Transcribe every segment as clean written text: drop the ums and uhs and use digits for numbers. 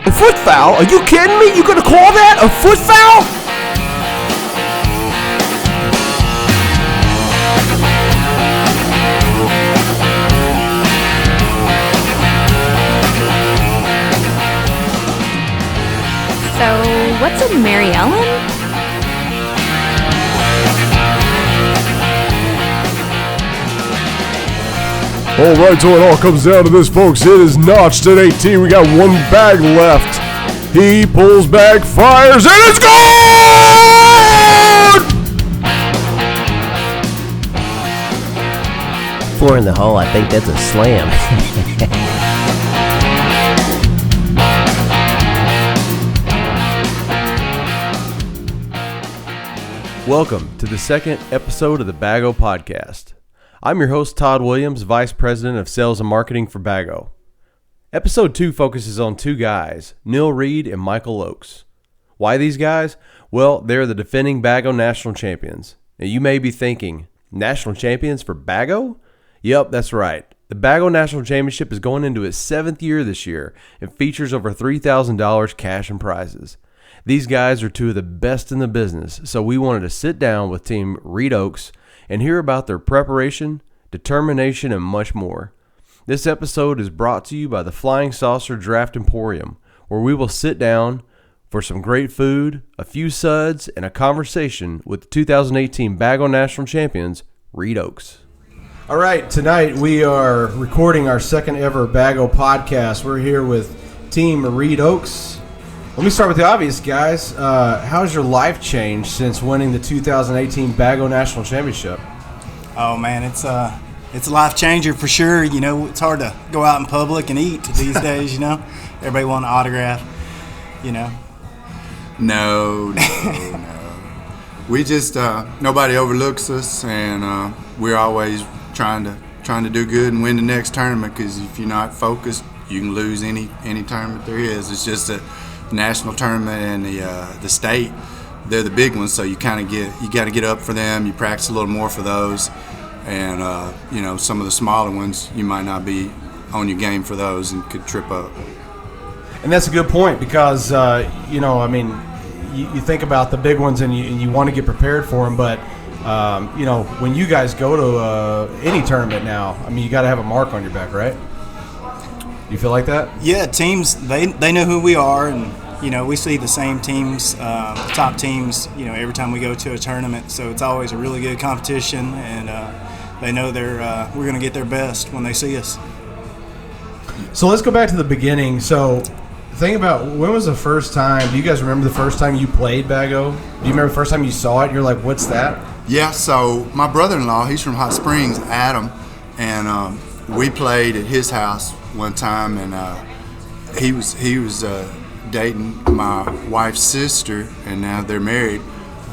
A foot foul? Are you kidding me? You gonna call that a foot foul? So, what's a Mary Ellen? All right, so it all comes down to this, folks. It is notched at 18. We got one bag left. He pulls back, fires, and it's gone! Four in the hole, I think that's a slam. Welcome to the second episode of the Baggo podcast. I'm your host, Todd Williams, Vice President of Sales and Marketing for Baggo. Episode 2 focuses on two guys, Neil Reed and Michael Oakes. Why these guys? Well, they're the defending Baggo National Champions. Now you may be thinking, National Champions for Baggo? Yep, that's right. The Baggo National Championship is going into its 7th year this year and features over $3,000 cash and prizes. These guys are two of the best in the business, so we wanted to sit down with Team Reed Oakes and hear about their preparation, determination, and much more. This episode is brought to you by the Flying Saucer Draft Emporium, where we will sit down for some great food, a few suds, and a conversation with the 2018 Baggo National Champions, Reed Oakes. All right, tonight we are recording our second ever Baggo podcast. We're here with Team Reed Oakes. Let me start with the obvious, guys. How's your life changed since winning the 2018 Baggo National Championship? Oh man, it's a life changer for sure. You know, it's hard to go out in public and eat these days. You know, everybody want an autograph. You know. No. We just nobody overlooks us, and we're always trying to do good and win the next tournament. Because if you're not focused, you can lose any tournament there is. It's just a national tournament and the state, they're the big ones, so you got to get up for them. You practice a little more for those, and some of the smaller ones you might not be on your game for those and could trip up. And that's a good point because you think about the big ones and you want to get prepared for them, but when you guys go to any tournament now, I mean, you got to have a mark on your back, right? You feel like that? Yeah, teams, they know who we are, and we see the same teams, the top teams, every time we go to a tournament. So it's always a really good competition, and they know we're going to get their best when they see us. So let's go back to the beginning. So think about, when was the first time? Do you guys remember the first time you played Baggo? Do you remember the first time you saw it? And you're like, what's that? Yeah. So my brother-in-law, he's from Hot Springs, Adam, and we played at his house one time, and he was dating my wife's sister, and now they're married.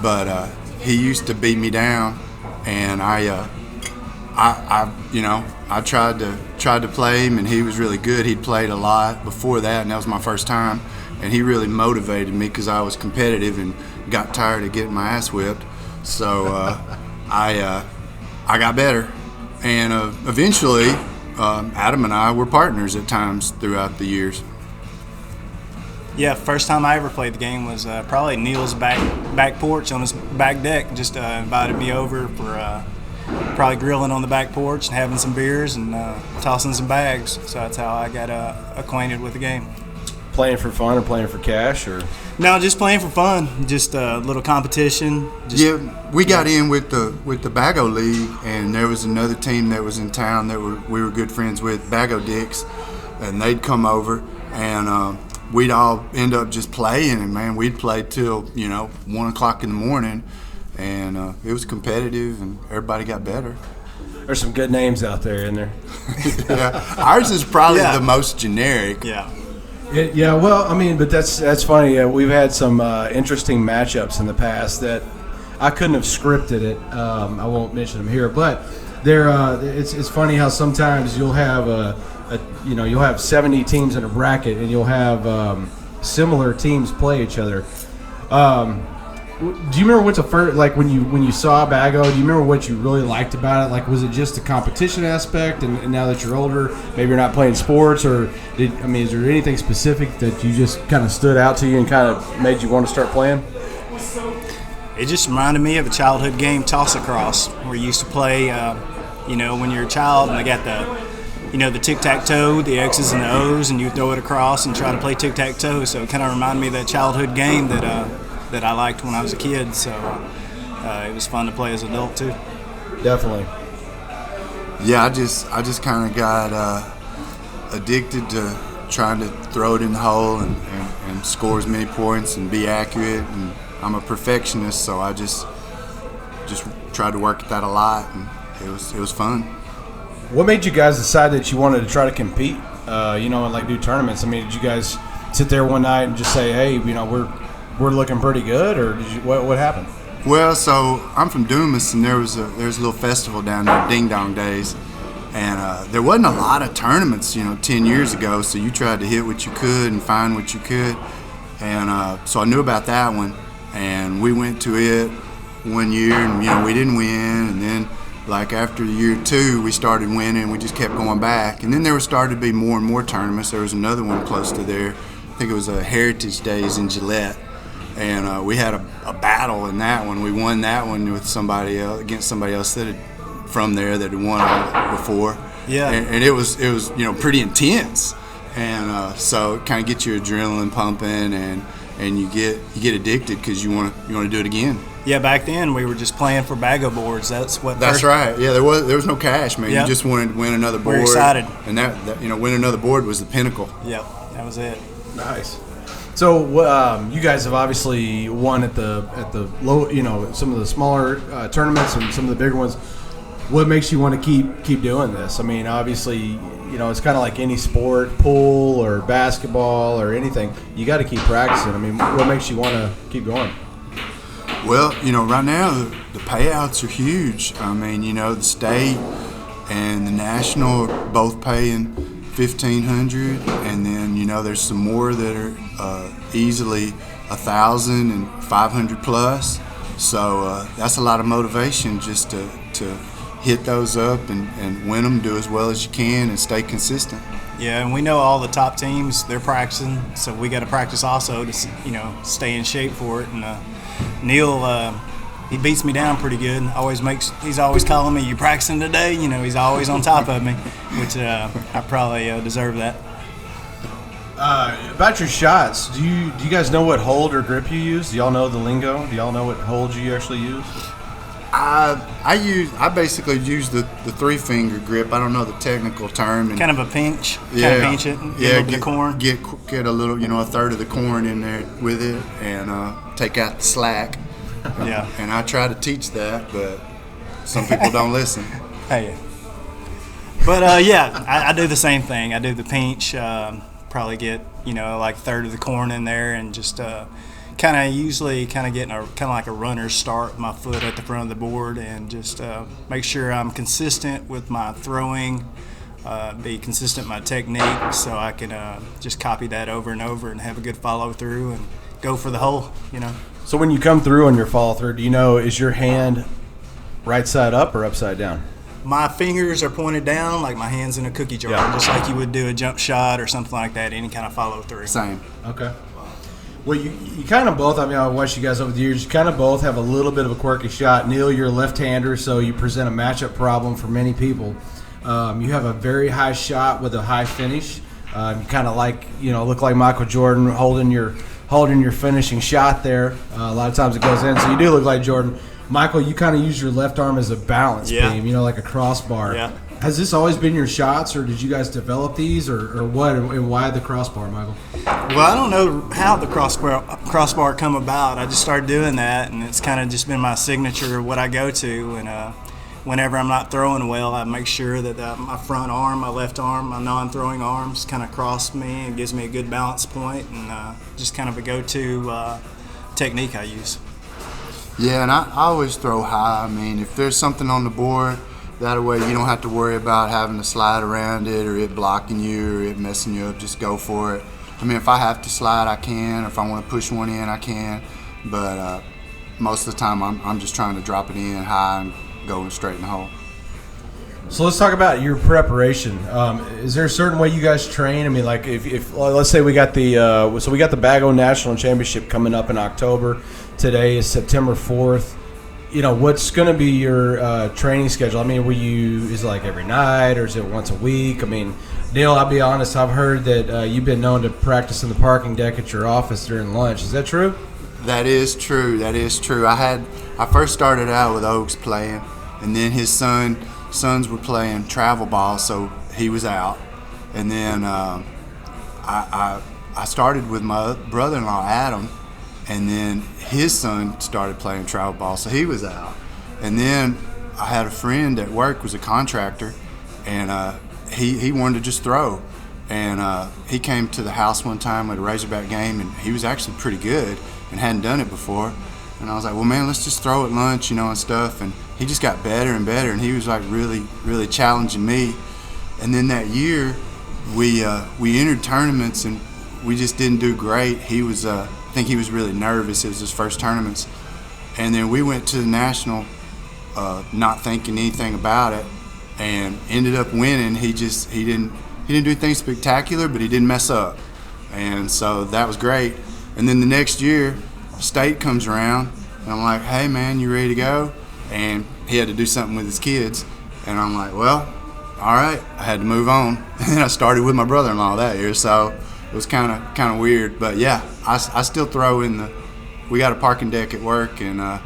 But he used to beat me down, and I tried to play him, and he was really good. He'd played a lot before that, and that was my first time. And he really motivated me because I was competitive and got tired of getting my ass whipped. So I got better, and eventually. Adam and I were partners at times throughout the years. Yeah, first time I ever played the game was probably Neil's back porch on his back deck. Just invited me over for probably grilling on the back porch and having some beers and tossing some bags. So that's how I got acquainted with the game. Playing for fun or playing for cash, or? No, just playing for fun. Just a little competition. We got in with the Baggo League, and there was another team that was in town that we were good friends with, Baggo Dicks, and they'd come over, and we'd all end up just playing, and man, we'd play till 1 o'clock in the morning, and it was competitive, and everybody got better. There's some good names out there, isn't there? Yeah, ours is probably the most generic. Yeah. Yeah, well, I mean, but that's funny. We've had some interesting matchups in the past that I couldn't have scripted it. I won't mention them here, but it's funny how sometimes you'll have you'll have 70 teams in a bracket, and you'll have similar teams play each other. do you remember what's the first, like when you saw Baggo, do you remember what you really liked about it? Like, was it just the competition aspect, and now that you're older, maybe you're not playing sports, or is there anything specific that you just kind of stood out to you and kind of made you want to start playing? It just reminded me of a childhood game, toss across, where you used to play, when you're a child, and they got the tic-tac-toe, the X's and the O's, and you throw it across and try to play tic-tac-toe. So it kind of reminded me of that childhood game that I liked when I was a kid. So it was fun to play as an adult too. Definitely. Yeah, I just kind of got addicted to trying to throw it in the hole and score as many points and be accurate. And I'm a perfectionist, so I just tried to work at that a lot, and it was fun. What made you guys decide that you wanted to try to compete, and like do tournaments? I mean, did you guys sit there one night and just say, hey, we're looking pretty good, or did you, what happened? Well, so I'm from Dumas, and there was a little festival down there, Ding Dong Days, and there wasn't a lot of tournaments, 10 years ago, so you tried to hit what you could and find what you could, and so I knew about that one, and we went to it one year, and we didn't win, and then like after year 2, we started winning. We just kept going back, and then there started to be more and more tournaments. There was another one close to there. I think it was a Heritage Days in Gillette, and we had a battle in that one. We won that one with somebody else against somebody else that from there that had won all before. Yeah, and it was pretty intense, and so it kind of gets your adrenaline pumping, and you get addicted because you want to do it again. Yeah, back then we were just playing for Baggo boards. That's right. Yeah, there was no cash, man. Yep. You just wanted to win another board. We were excited, and that win another board was the pinnacle. Yep, that was it. Nice. So you guys have obviously won at the low, some of the smaller tournaments and some of the bigger ones. What makes you want to keep doing this? I mean, obviously, it's kind of like any sport, pool or basketball or anything. You got to keep practicing. I mean, what makes you want to keep going? Well, right now the payouts are huge. I mean, the state and the national are both paying $1,500, and then there's some more that are easily $1,000 and $500 plus. So that's a lot of motivation just to hit those up and win them, do as well as you can, and stay consistent. Yeah, and we know all the top teams, they're practicing, so we got to practice also to stay in shape for it. And Neil, he beats me down pretty good. He's always calling me, "You practicing today?" He's always on top of me, which I probably deserve that. About your shots, do you guys know what hold or grip you use? Do y'all know the lingo? Do y'all know what holds you actually use? I basically use the 3-finger grip. I don't know the technical term. Kind of a pinch. Yeah, kind of pinch it. Get a little bit of corn. Get a little, a third of the corn in there with it, and take out the slack. Yeah. And I try to teach that, but some people don't listen. Hey. But I do the same thing. I do the pinch. Probably get like a third of the corn in there, and just kind of getting kind of like a runner's start, my foot at the front of the board, and just make sure I'm consistent with my throwing, be consistent with my technique, so I can just copy that over and over and have a good follow through and go for the hole. So when you come through on your follow through, is your hand right side up or upside down? My fingers are pointed down like my hand's in a cookie jar, just like you would do a jump shot or something like that, any kind of follow through. Same. Okay. Well, you kind of both, I watched you guys over the years, you kind of both have a little bit of a quirky shot. Neil, you're a left-hander, so you present a matchup problem for many people. You have a very high shot with a high finish. You kind of look like Michael Jordan holding your finishing shot there. A lot of times it goes in, so you do look like Jordan. Michael, you kind of use your left arm as a balance beam, like a crossbar. Yeah. Has this always been your shots, or did you guys develop these, or what, and why the crossbar, Michael? Well, I don't know how the crossbar come about. I just started doing that, and it's kind of just been my signature of what I go to. And whenever I'm not throwing well, I make sure that my front arm, my left arm, my non-throwing arms kind of cross me and gives me a good balance point, and just kind of a go-to technique I use. Yeah, and I always throw high. If there's something on the board, that way you don't have to worry about having to slide around it or it blocking you or it messing you up. Just go for it. If I have to slide, I can. If I want to push one in, I can. But most of the time I'm just trying to drop it in high and going straight in the hole. So let's talk about your preparation. Is there a certain way you guys train? I mean, like if let's say we got the Baggo National Championship coming up in October. Today is September 4th. You know, what's going to be your training schedule? I mean, is it like every night or is it once a week? I mean, Neil, I'll be honest, I've heard that you've been known to practice in the parking deck at your office during lunch. Is that true? That is true. I first started out with Oaks playing, and then his sons were playing travel ball, so he was out. And then I started with my brother-in-law Adam, and then his son started playing travel ball, so he was out. And then I had a friend at work was a contractor, and he wanted to just throw. And he came to the house one time at a Razorback game, and he was actually pretty good and hadn't done it before. And I was like, well, man, let's just throw at lunch, and stuff. And he just got better and better, and he was like really, really challenging me. And then that year, we entered tournaments, and we just didn't do great. He was, I think he was really nervous. It was his first tournaments. And then we went to the national, not thinking anything about it, and ended up winning. He didn't do anything spectacular, but he didn't mess up. And so that was great. And then the next year, state comes around, and I'm like, hey, man, you ready to go? And he had to do something with his kids. And I'm like, well, all right. I had to move on. And then I started with my brother-in-law that year, so it was kind of weird. But, yeah, I still throw in we got a parking deck at work, and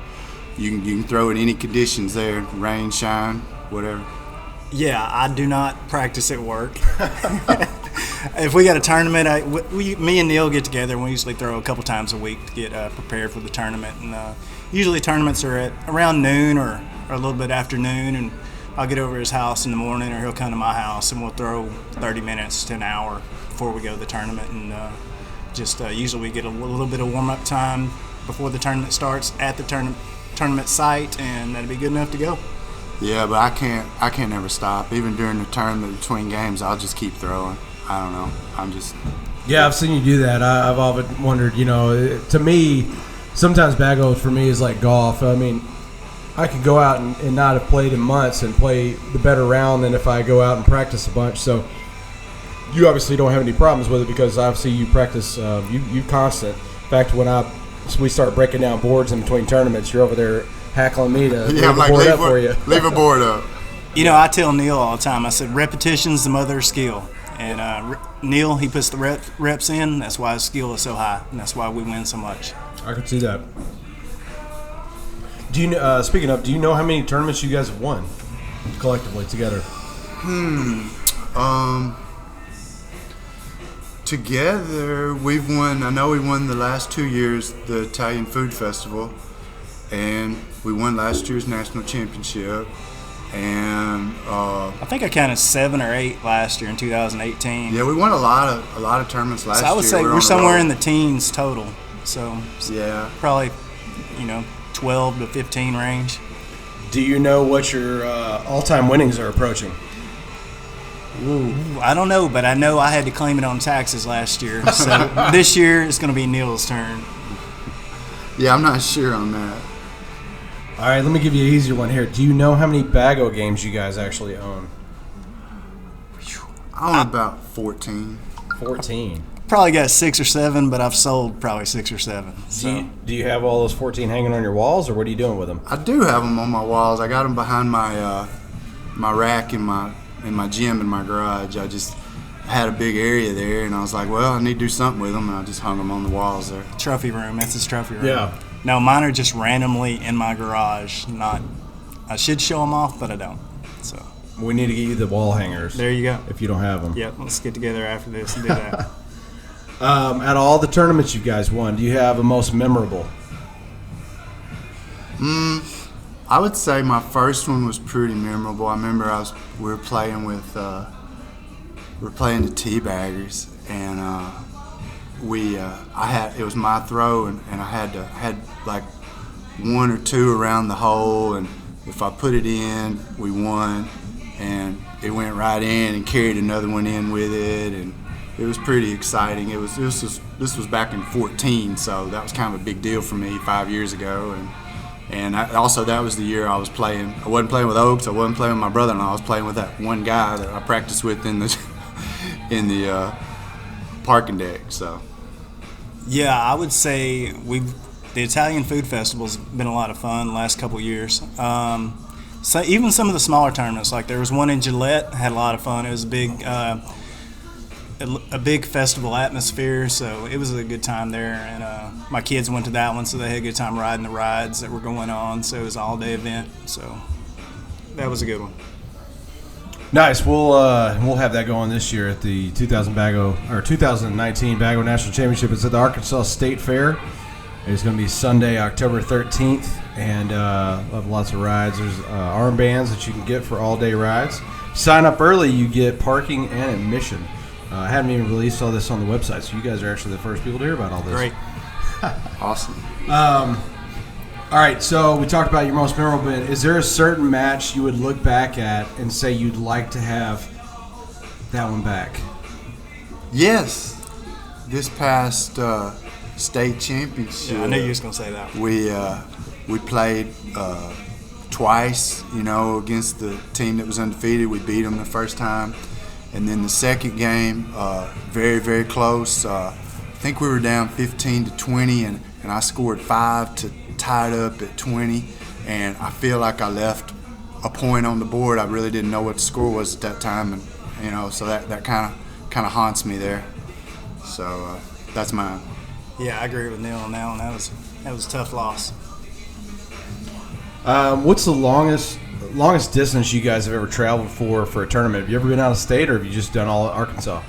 you can throw in any conditions there, rain, shine, whatever. Yeah, I do not practice at work. If we got a tournament, me and Neil get together, and we usually throw a couple times a week to get prepared for the tournament. And usually tournaments are at around noon or a little bit after noon, and I'll get over to his house in the morning, or he'll come to my house, and we'll throw 30 minutes to an hour before we go to the tournament. And usually we get a little bit of warm-up time before the tournament starts at the tournament site, and that'll be good enough to go. Yeah, but I can't never stop. Even during the tournament between games, I'll just keep throwing. I don't know. Yeah, I've seen you do that. I've often wondered, to me, sometimes Baggo for me is like golf. I mean, I could go out and not have played in months and play the better round than if I go out and practice a bunch. So you obviously don't have any problems with it because obviously you practice, you constant. In fact, when we start breaking down boards in between tournaments, you're over there hackling me to leave a board up for you. Leave a board up. I tell Neil all the time, I said, repetition's the mother of skill. And Neil, he puts the reps in. That's why his skill is so high, and that's why we win so much. I can see that. Do you know how many tournaments you guys have won collectively together? Together, we've won. I know we won the last 2 years the Italian Food Festival, and we won last year's national championship. And I think I counted 7 or 8 last year in 2018. Yeah, we won a lot of tournaments last year. So I would say we're somewhere in the teens total. So yeah, probably 12 to 15 range. Do you know what your all-time winnings are approaching? Ooh, I don't know, but I know I had to claim it on taxes last year. So this year it's going to be Neil's turn. Yeah, I'm not sure on that. All right, let me give you an easier one here. Do you know how many Baggo games you guys actually own? I own about 14. 14. Probably got 6 or 7, but I've sold probably 6 or 7. So. Do you have all those 14 hanging on your walls, or what are you doing with them? I do have them on my walls. I got them behind my my rack in my gym in my garage. I just had a big area there, and I was like, well, I need to do something with them, and I just hung them on the walls there. Trophy room. That's his trophy room. Yeah. No, mine are just randomly in my garage. I should show them off, but I don't. So we need to get you the wall hangers. There you go. If you don't have them. Yep. Let's get together after this and do that. Out of all the tournaments you guys won, do you have a most memorable? I would say my first one was pretty memorable. I remember we were playing with the Teabaggers, and it was my throw, and I had like 1 or 2 around the hole, and if I put it in, we won, and it went right in and carried another one in with it, and it was pretty exciting. This was back in 2014, so that was kind of a big deal for me 5 years ago, and And also that was the year I was playing. I wasn't playing with Oaks. I wasn't playing with my brother-in-law. I was playing with that one guy that I practiced with in the parking deck. So. Yeah, I would say the Italian Food Festival's been a lot of fun the last couple of years. So even some of the smaller tournaments, like there was one in Gillette, had a lot of fun. It was a big festival atmosphere, so it was a good time there. And my kids went to that one, so they had a good time riding the rides that were going on. So it was an all-day event. So that was a good one. Nice. We'll have that going this year at the 2019 Baggo National Championship. It's at the Arkansas State Fair. It's going to be Sunday, October 13th, and we'll have lots of rides. There's armbands that you can get for all-day rides. Sign up early, you get parking and admission. I haven't even released all this on the website, so you guys are actually the first people to hear about all this. Great. Awesome. All right, so we talked about your most memorable event. Is there a certain match you would look back at and say you'd like to have that one back? Yes. This past state championship. Yeah, I knew you was going to say that. We played twice, against the team that was undefeated. We beat them the first time. And then the second game, very, very close. I think we were down 15-20, and I scored 5 to tie it up at 20. And I feel like I left a point on the board. I really didn't know what the score was at that time, and so that kind of haunts me there. So that's mine. Yeah, I agree with Neil on that one. That was a tough loss. What's the longest distance you guys have ever traveled for a tournament? Have you ever been out of state, or have you just done all Arkansas?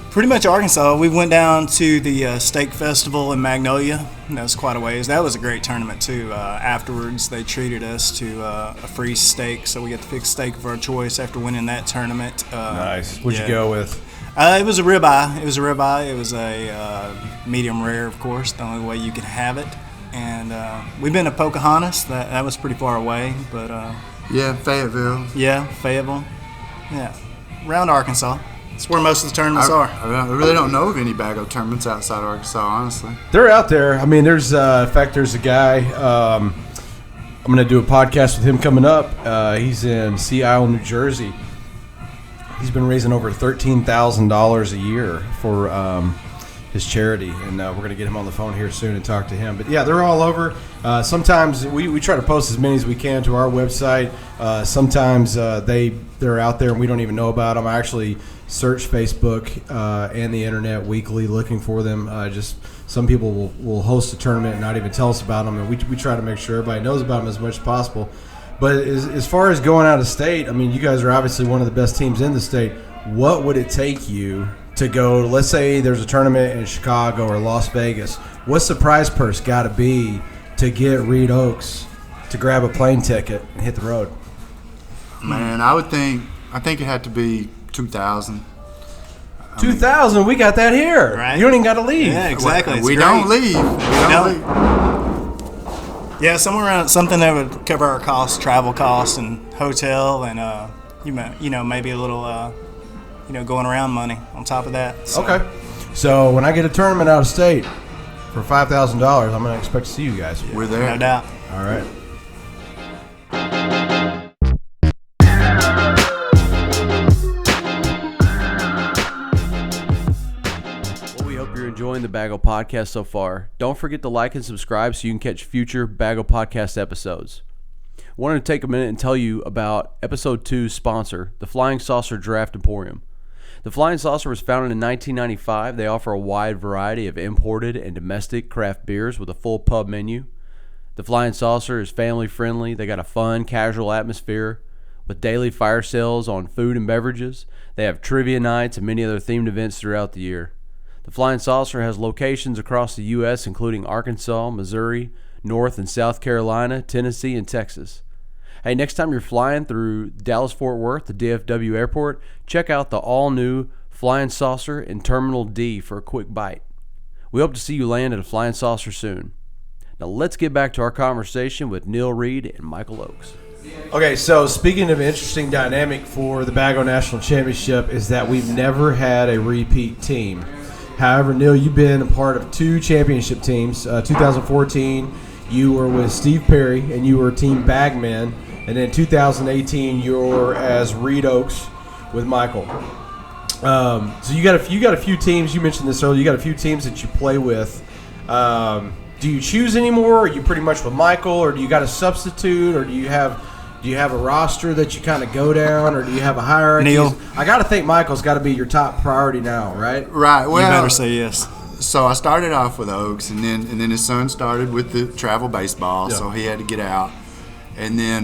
Pretty much Arkansas. We went down to the steak festival in Magnolia. That was quite a ways. That was a great tournament too. Afterwards, they treated us to a free steak, so we got to pick steak of our choice after winning that tournament. Nice. What'd you go with? It was a ribeye. It was a medium rare, of course, the only way you could have it. And we've been to Pocahontas. That was pretty far away, but yeah, Fayetteville. Yeah, Fayetteville. Yeah, around Arkansas. That's where most of the tournaments are. I really don't know of any Baggo tournaments outside Arkansas, honestly. They're out there. I mean, there's in fact, there's a guy. I'm going to do a podcast with him coming up. He's in Sea Isle, New Jersey. He's been raising over $13,000 a year for his charity, and we're going to get him on the phone here soon and talk to him. But yeah, they're all over. Sometimes we try to post as many as we can to our website. Sometimes they're out there and we don't even know about them. I actually search Facebook and the internet weekly looking for them. Just some people will host a tournament and not even tell us about them, and we try to make sure everybody knows about them as much as possible. But as far as going out of state, I mean, you guys are obviously one of the best teams in the state. What would it take you to go, let's say there's a tournament in Chicago or Las Vegas, what's the prize purse got to be to get Reed Oaks to grab a plane ticket and hit the road? Man, I think it had to be 2,000. 2,000, we got that here. Right. You don't even got to leave. Yeah, exactly. We don't leave. We don't leave. Yeah, somewhere around something that would cover our costs, travel costs, and hotel, and maybe a little going around money on top of that. So. Okay. So when I get a tournament out of state for $5,000, I'm going to expect to see you guys. We're there. No doubt. All right. Well, we hope you're enjoying the Baggo podcast so far. Don't forget to like and subscribe so you can catch future Baggo podcast episodes. Wanted to take a minute and tell you about episode 2's sponsor, the Flying Saucer Draft Emporium. The Flying Saucer was founded in 1995. They offer a wide variety of imported and domestic craft beers with a full pub menu. The Flying Saucer is family friendly. They got a fun, casual atmosphere with daily fire sales on food and beverages. They have trivia nights and many other themed events throughout the year. The Flying Saucer has locations across the U.S., including Arkansas, Missouri, North and South Carolina, Tennessee, and Texas. Hey, next time you're flying through Dallas-Fort Worth, the DFW airport, check out the all-new Flying Saucer in Terminal D for a quick bite. We hope to see you land at a Flying Saucer soon. Now let's get back to our conversation with Neil Reed and Michael Oaks. Okay, so speaking of interesting dynamic for the Baggo National Championship is that we've never had a repeat team. However, Neil, you've been a part of 2 championship teams, 2014 you were with Steve Perry, and you were Team Bagman. And then 2018, you're as Reed Oaks with Michael. So you got a few teams. You mentioned this earlier. You got a few teams that you play with. Do you choose anymore? Or are you pretty much with Michael, or do you got a substitute, or do you have a roster that you kind of go down, or do you have a hierarchy? Neil, I got to think Michael's got to be your top priority now, right? Right. Well, you better say yes. So I started off with Oaks, and then his son started with the travel baseball, so he had to get out. And then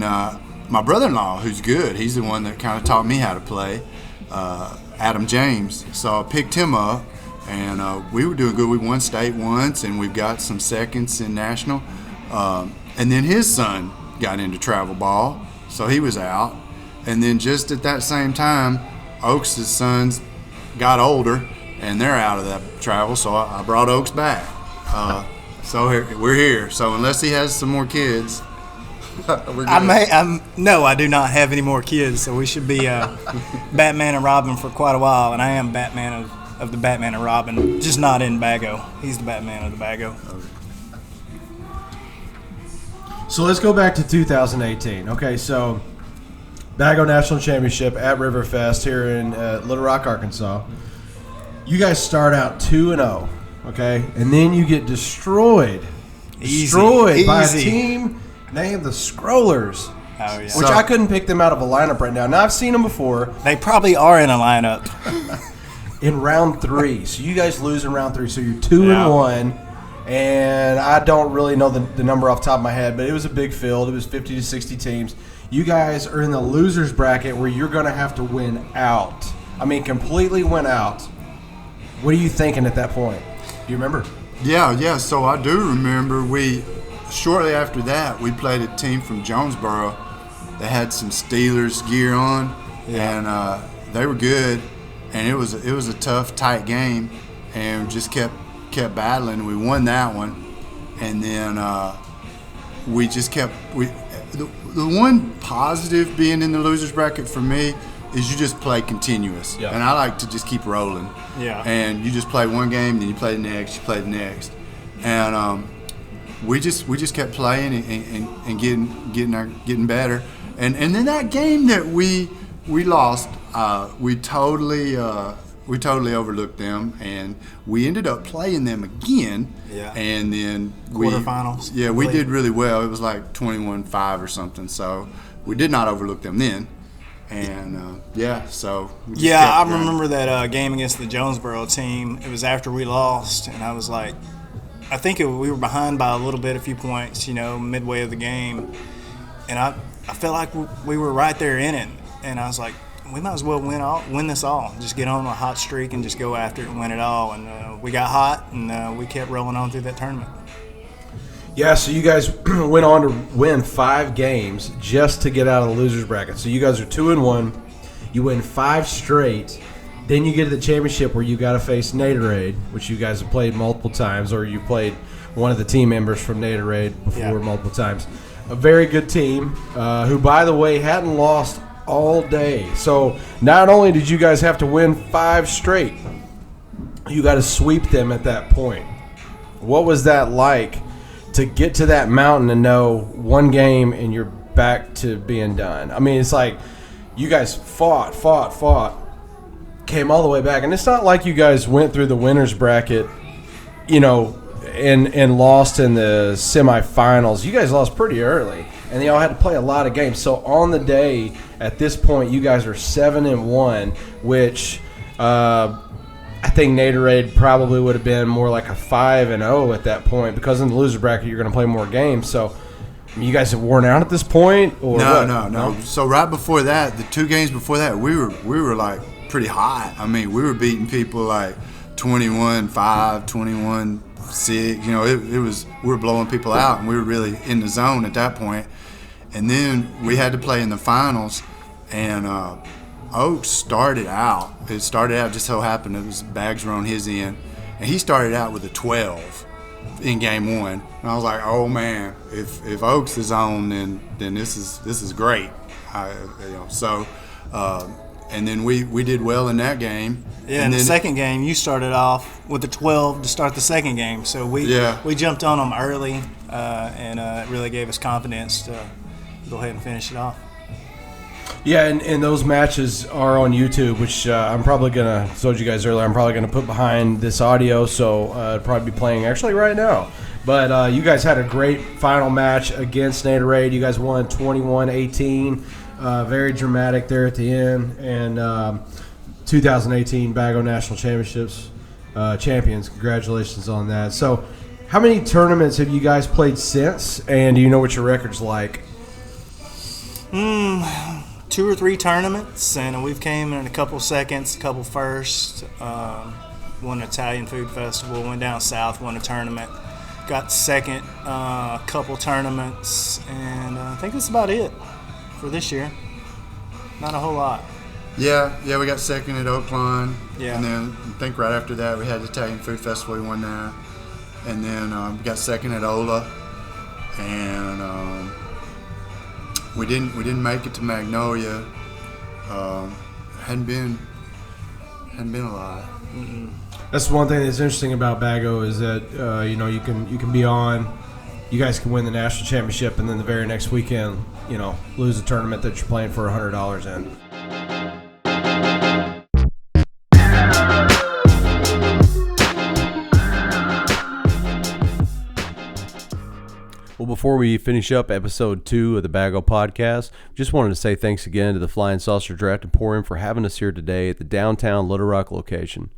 my brother-in-law, who's good, he's the one that kind of taught me how to play, Adam James. So I picked him up, and we were doing good. We won state once, and we've got some seconds in national. And then his son got into travel ball, so he was out. And then just at that same time, Oaks' sons got older, and they're out of that travel, so I brought Oaks back. So we're here. So unless he has some more kids, we're good. No, I do not have any more kids, so we should be Batman and Robin for quite a while, and I am Batman of the Batman and Robin, just not in Baggo. He's the Batman of the Baggo. So let's go back to 2018. Okay, so Baggo National Championship at Riverfest here in Little Rock, Arkansas. You guys start out 2-0, okay, and then you get destroyed by a team named the Scrollers. Oh, yeah. Which I couldn't pick them out of a lineup right now. Now, I've seen them before. They probably are in a lineup. In round 3. So you guys lose in round 3. So you're 2-1. And I don't really know the number off the top of my head, but it was a big field. It was 50 to 60 teams. You guys are in the losers bracket where you're going to have to win out. I mean, completely win out. What are you thinking at that point? Do you remember? Yeah. So I do remember. Shortly after that, we played a team from Jonesboro that had some Steelers gear on, and they were good. And it was a tough, tight game, and just kept battling. We won that one, and then we just kept. The one positive being in the losers bracket for me is you just play continuous, and I like to just keep rolling. Yeah. And you just play one game, then you play the next, you play the next, and we just kept playing and getting better. And then that game that we lost, we totally overlooked them, and we ended up playing them again. Yeah. And then quarterfinals. Yeah, we did really well. It was like 21-5 or something. So we did not overlook them then. And so we just kept I running. remember that game against the Jonesboro team. It was after we lost, and I was like, I think we were behind by a few points, midway of the game, and I felt like we were right there in it, and I was like, we might as well win this all. Just get on a hot streak and just go after it and win it all. And we got hot, and we kept rolling on through that tournament. Yeah, so you guys went on to win 5 games just to get out of the losers bracket. So you guys are 2-1. You win 5 straight. Then you get to the championship where you got to face Natorade, which you guys have played multiple times, or you played one of the team members from Natorade before multiple times. A very good team who, by the way, hadn't lost all day. So not only did you guys have to win 5 straight, you got to sweep them at that point. What was that like to get to that mountain and know one game and you're back to being done? I mean, it's like you guys fought, came all the way back. And it's not like you guys went through the winner's bracket, and lost in the semifinals. You guys lost pretty early, and they all had to play a lot of games. So on the day, at this point, you guys are 7-1, which I think Natorade probably would have been more like a 5-0 at that point, because in the loser bracket you're going to play more games. So you guys have worn out at this point, or No. So right before that, the 2 games before that, we were like pretty hot. I mean, we were beating people like 21-5, 21-6. We were blowing people out, and we were really in the zone at that point. And then we had to play in the finals, and Oaks started out. It started out, just so happened it was bags were on his end, and he started out with a 12 in game 1. And I was like, oh man, if Oaks is on, then this is great. and then we did well in that game. Yeah, and in the then, second game, you started off with the 12 to start the second game. So we jumped on them early, and it really gave us confidence to go ahead and finish it off. Yeah, and those matches are on YouTube, which I'm probably going to, told you guys earlier, I'm probably going to put behind this audio, so it'll probably be playing actually right now. But you guys had a great final match against Naderade. You guys won 21-18, very dramatic there at the end. And 2018 Baggo National Championships champions. Congratulations on that. So how many tournaments have you guys played since, and do you know what your record's like? 2 or 3 tournaments, and we've came in a couple seconds, a couple first. Won an Italian food festival, went down south, won a tournament, got second a couple tournaments, and I think that's about it for this year. Not a whole lot. Yeah, we got second at Oakland. Yeah. And then I think right after that we had the Italian Food Festival, we won that. And then we got second at Ola. And we didn't make it to Magnolia. Hadn't been a lot. Mm-mm. That's one thing that's interesting about Baggo is that you can be on, you guys can win the national championship, and then the very next weekend, lose a tournament that you're playing for $100 in. Well, before we finish up episode 2 of the Baggo podcast, just wanted to say thanks again to the Flying Saucer Draft and Pour-In for having us here today at the downtown Little Rock location.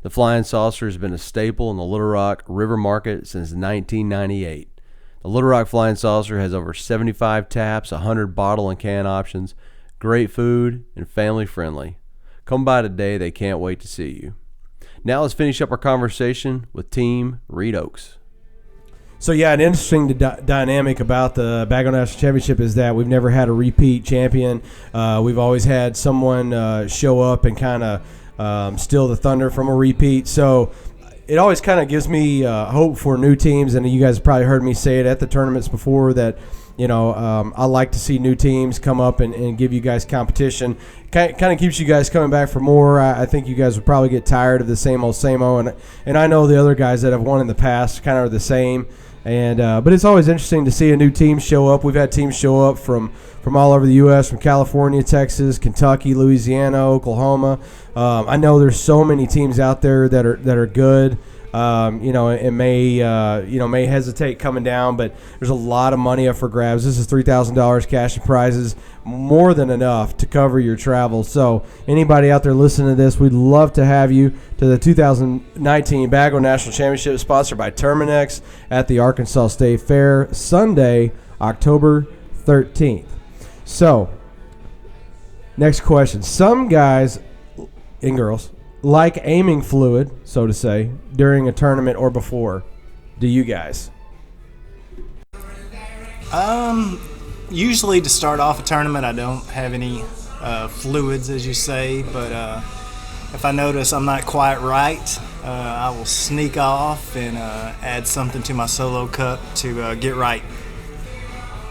The Flying Saucer has been a staple in the Little Rock River Market since 1998. The Little Rock Flying Saucer has over 75 taps, 100 bottle and can options, great food, and family friendly. Come by today, they can't wait to see you. Now let's finish up our conversation with Team Reed Oaks. So, yeah, an interesting dynamic about the Baggo National Championship is that we've never had a repeat champion. We've always had someone show up and kind of steal the thunder from a repeat. So it always kind of gives me hope for new teams, and you guys have probably heard me say it at the tournaments before that, I like to see new teams come up and give you guys competition. Kind of keeps you guys coming back for more. I think you guys would probably get tired of the same old, and I know the other guys that have won in the past kind of are the same. And but it's always interesting to see a new team show up. We've had teams show up from all over the U.S., from California, Texas, Kentucky, Louisiana, Oklahoma. I know there's so many teams out there that are good. And may hesitate coming down, but there's a lot of money up for grabs. This is $3,000 cash and prizes, more than enough to cover your travel. So anybody out there listening to this, we'd love to have you to the 2019 Baggo National Championship, sponsored by Terminex at the Arkansas State Fair, Sunday, October 13th. So, next question. Some guys and girls like aiming fluid, so to say, during a tournament or before. Do you guys? Usually to start off a tournament, I don't have any fluids, as you say, but if I notice I'm not quite right, I will sneak off and add something to my solo cup to get right.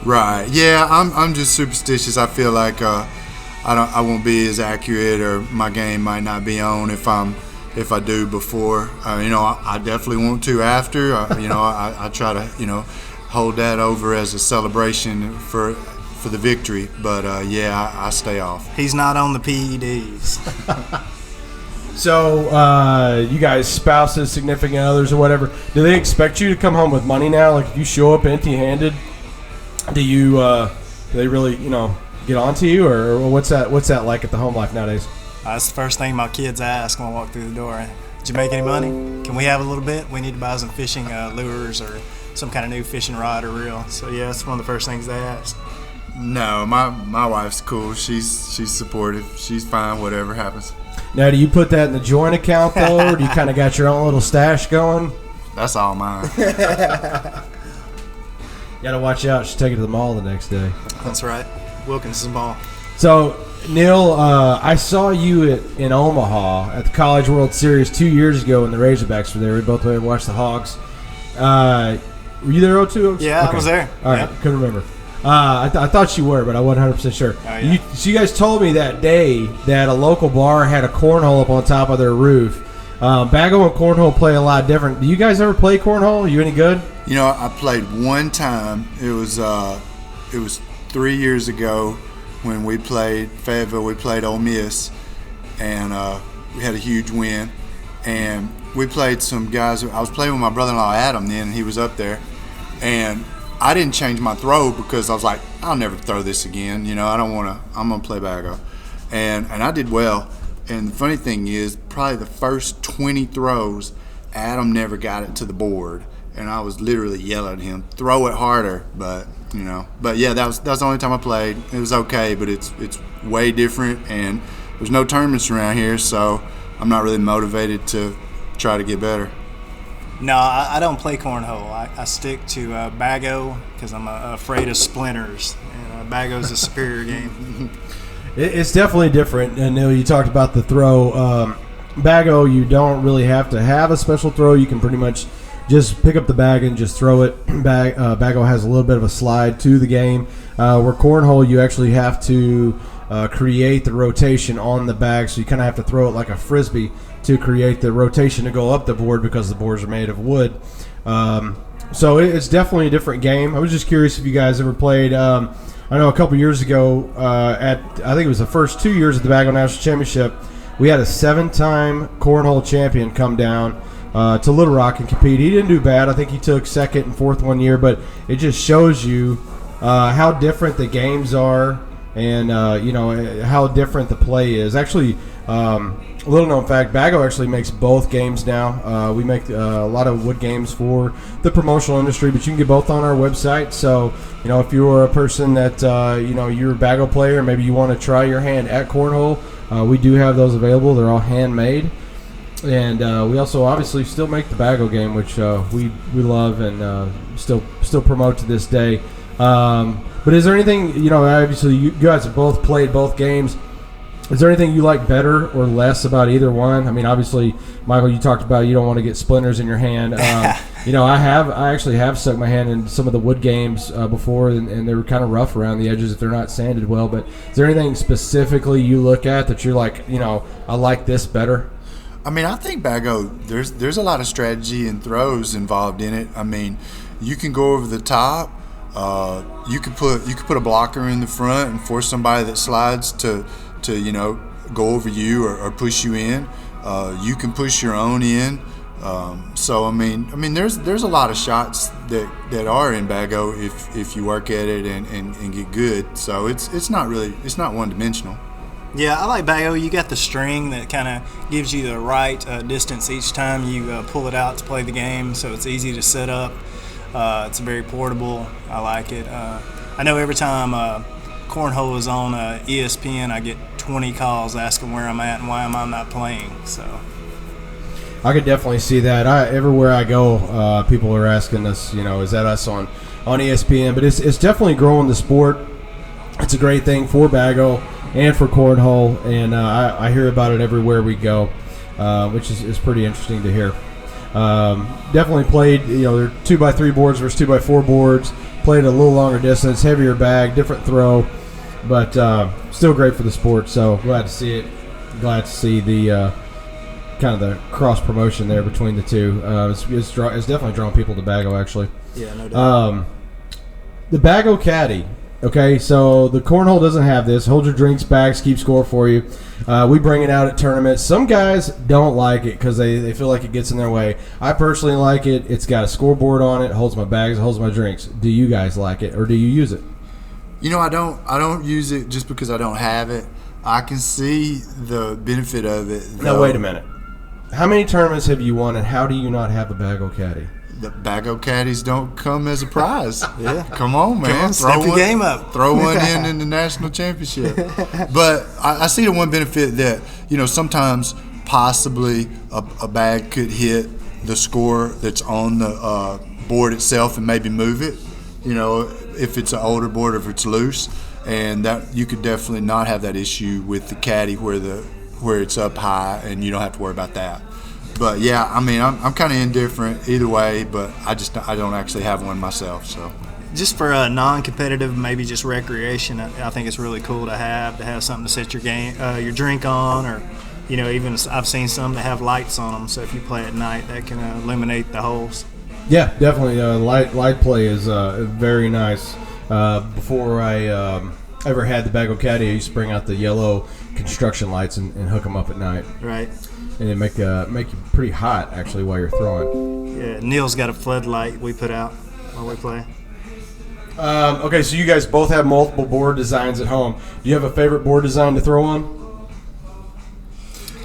Right. Yeah, I'm just superstitious. I feel like I won't be as accurate, or my game might not be on if I do before. I definitely want to after. I try to hold that over as a celebration for the victory. But I stay off. He's not on the PEDs. So you guys, spouses, significant others, or whatever, do they expect you to come home with money now? Like if you show up empty-handed, do they really get on to you, or what's that like at the home life nowadays? That's the first thing my kids ask when I walk through the door. Did you make any money? Can we have a little bit? We need to buy some fishing lures or some kind of new fishing rod or reel. So yeah, that's one of the first things they ask. No, my wife's cool. She's supportive. She's fine. Whatever happens. Now, do you put that in the joint account though, or do you kind of got your own little stash going? That's all mine. Gotta watch out. She'll take it to the mall the next day. That's right. Wilkinson Mall. So, Neil, I saw you in Omaha at the College World Series 2 years ago when the Razorbacks were there. We both went and watched the Hogs. Were you there, O2? Yeah, okay. I was there. All right, couldn't remember. I thought you were, but I wasn't 100% sure. Oh, yeah. So you guys told me that day that a local bar had a cornhole up on top of their roof. Baggo and cornhole play a lot different. Do you guys ever play cornhole? Are you any good? You know, I played one time. It was 3 years ago when we played Fayetteville. We played Ole Miss, and we had a huge win. And we played some guys. I was playing with my brother-in-law Adam then, and he was up there. And I didn't change my throw because I was like, I'll never throw this again. You know, I don't want to. I'm gonna play Baggo, and I did well. And the funny thing is, probably the first 20 throws, Adam never got it to the board, and I was literally yelling at him, "Throw it harder!" But yeah, that was the only time I played. It was okay, but it's way different, and there's no tournaments around here, so I'm not really motivated to try to get better. No, I don't play cornhole. I stick to Baggo because I'm afraid of splinters. And Baggo's a superior game. It's definitely different. And you talked about the throw. Baggo, you don't really have to have a special throw. You can pretty much just pick up the bag and just throw it. Baggo has a little bit of a slide to the game. Where cornhole, you actually have to create the rotation on the bag, so you kind of have to throw it like a frisbee to create the rotation to go up the board because the boards are made of wood. So it's definitely a different game. I was just curious if you guys ever played. I know a couple years ago, I think it was the first 2 years of the Baggo National Championship, we had a 7-time cornhole champion come down to Little Rock and compete. He didn't do bad. I think he took second and fourth one year, but it just shows you how different the games are and how different the play is. Actually, little known fact, Baggo actually makes both games now. We make a lot of wood games for the promotional industry, but you can get both on our website. So, if you're a person that, you're a Baggo player, maybe you want to try your hand at cornhole, we do have those available. They're all handmade. And we also obviously still make the Baggo game, which we love and still promote to this day. But is there anything, obviously you guys have both played both games. Is there anything you like better or less about either one? I mean, obviously, Michael, you talked about you don't want to get splinters in your hand. I actually have stuck my hand in some of the wood games before, and they were kind of rough around the edges if they're not sanded well. But is there anything specifically you look at that you're like, I like this better? I mean, I think Baggo, there's a lot of strategy and throws involved in it. I mean, you can go over the top. You could put a blocker in the front and force somebody that slides to go over you or push you in. You can push your own in. So I mean, there's a lot of shots that are in Baggo if you work at it and get good. So it's not one dimensional. Yeah, I like Baggo. You got the string that kind of gives you the right distance each time you pull it out to play the game, so it's easy to set up. It's very portable. I like it. I know every time cornhole is on ESPN, I get 20 calls asking where I'm at and why am I not playing. So I could definitely see that. Everywhere I go, people are asking us, is that us on ESPN? But it's definitely growing the sport. It's a great thing for Baggo and for cornhole, and I hear about it everywhere we go, which is pretty interesting to hear. Definitely played, they're 2x3 boards versus 2x4 boards. Played a little longer distance, heavier bag, different throw, but still great for the sport. So glad to see it. Glad to see the kind of the cross promotion there between the two. It's definitely drawing people to Baggo, actually. Yeah, no doubt. The Baggo caddy. Okay, so the cornhole doesn't have this. Hold your drinks, bags, keep score for you. We bring it out at tournaments. Some guys don't like it because they feel like it gets in their way. I personally like it. It's got a scoreboard on it. Holds my bags, holds my drinks. Do you guys like it, or do you use it? I don't use it just because I don't have it. I can see the benefit of it. Now, wait a minute. How many tournaments have you won, and how do you not have a Baggo caddy? The Baggo caddies don't come as a prize. Yeah, come on, man. Step your game up. Throw one in the national championship. But I see the one benefit that sometimes possibly a bag could hit the score that's on the board itself and maybe move it. If it's an older board or if it's loose, and that you could definitely not have that issue with the caddy where it's up high and you don't have to worry about that. But yeah, I mean, I'm kind of indifferent either way, but I don't actually have one myself. So just for a non-competitive, maybe just recreation, I think it's really cool to have something to set your drink on, or even I've seen some that have lights on them. So if you play at night, that can illuminate the holes. Yeah, definitely. Light play is very nice. Before I ever had the Baggo Caddy, I used to bring out the yellow construction lights and hook them up at night. Right. And it make you pretty hot actually while you're throwing. Yeah, Neil's got a floodlight we put out while we play. Okay, so you guys both have multiple board designs at home. Do you have a favorite board design to throw on?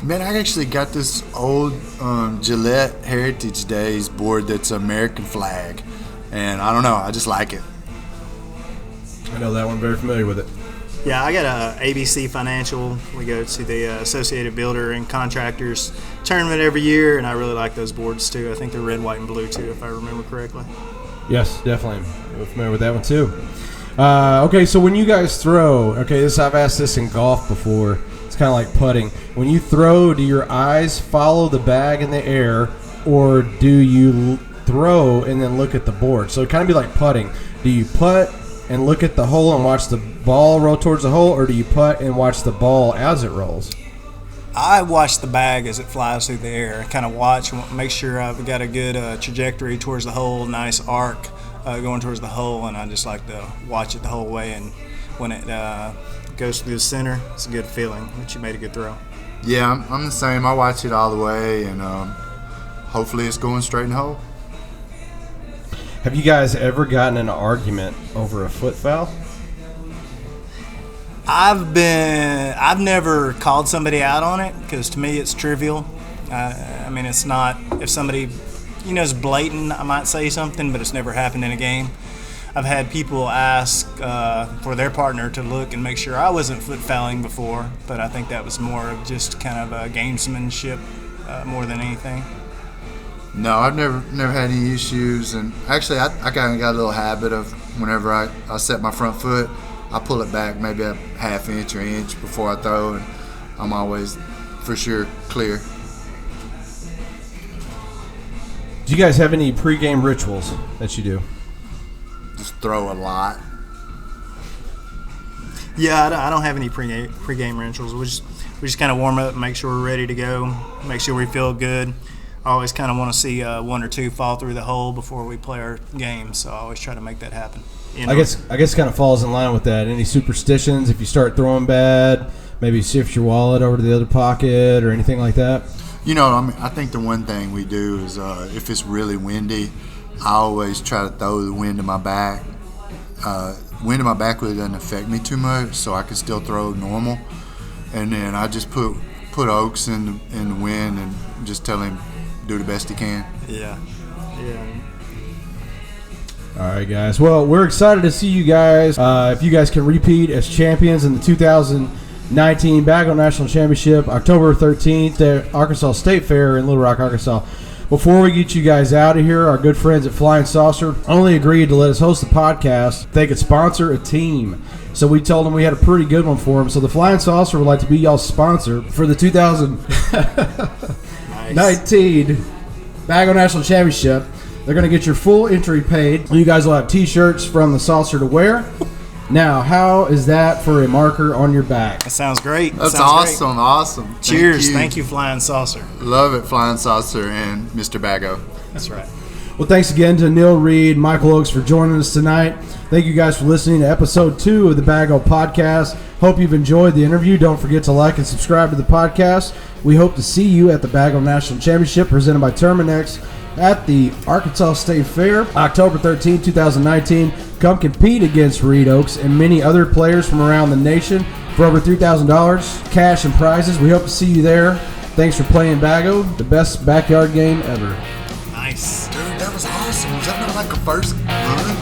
Man, I actually got this old Gillette Heritage Days board that's American flag, and I don't know, I just like it. I know that one. Very familiar with it. Yeah, I got a ABC Financial. We go to the Associated Builder and Contractors tournament every year, and I really like those boards too. I think they're red, white, and blue too, if I remember correctly. Yes, definitely. I'm familiar with that one too. Okay, so when you guys throw, I've asked this in golf before. It's kind of like putting. When you throw, do your eyes follow the bag in the air, or do you throw and then look at the board? So it kind of be like putting. Do you putt and look at the hole and watch the ball roll towards the hole, or do you putt and watch the ball as it rolls? I watch the bag as it flies through the air. Kind of watch, make sure I've got a good trajectory towards the hole, nice arc going towards the hole, and I just like to watch it the whole way. And when it goes through the center, it's a good feeling that you made a good throw. Yeah, I'm the same. I watch it all the way, and hopefully it's going straight in the hole. Have you guys ever gotten in an argument over a foot foul? I've never called somebody out on it, because to me it's trivial. I mean, it's not, if somebody is blatant, I might say something, but it's never happened in a game. I've had people ask for their partner to look and make sure I wasn't foot fouling before, but I think that was more of just kind of a gamesmanship more than anything. No, I've never had any issues, and actually I kind of got a little habit of whenever I set my front foot, I pull it back maybe a half inch or inch before I throw, and I'm always for sure clear. Do you guys have any pregame rituals that you do? Just throw a lot. Yeah, I don't have any pregame rituals. We just kind of warm up, make sure we're ready to go, make sure we feel good. I always kind of want to see one or two fall through the hole before we play our game, so I always try to make that happen. I guess it kind of falls in line with that. Any superstitions? If you start throwing bad, maybe shift your wallet over to the other pocket or anything like that? I think the one thing we do is if it's really windy, I always try to throw the wind in my back. Wind in my back really doesn't affect me too much, so I can still throw normal. And then I just put Oaks in the wind and just tell him do the best he can. Yeah. All right, guys. Well, we're excited to see you guys. If you guys can repeat as champions in the 2019 Baggo National Championship, October 13th at Arkansas State Fair in Little Rock, Arkansas. Before we get you guys out of here, our good friends at Flying Saucer only agreed to let us host the podcast if they could sponsor a team. So we told them we had a pretty good one for them. So the Flying Saucer would like to be y'all's sponsor for the 2019 Baggo National Championship. They're going to get your full entry paid. You guys will have T-shirts from the Saucer to wear. Now, how is that for a marker on your back? That sounds great. That's awesome, great. Awesome. Cheers. Thank you, Flying Saucer. Love it, Flying Saucer and Mr. Baggo. That's right. Well, thanks again to Neil Reed, Michael Oakes for joining us tonight. Thank you guys for listening to episode 2 of the Baggo Podcast. Hope you've enjoyed the interview. Don't forget to like and subscribe to the podcast. We hope to see you at the Baggo National Championship presented by Terminex at the Arkansas State Fair, October 13, 2019. Come compete against Reed Oaks and many other players from around the nation for over $3,000 cash and prizes. We hope to see you there. Thanks for playing Baggo, the best backyard game ever. Nice. Dude, that was awesome. Was that not like a first run?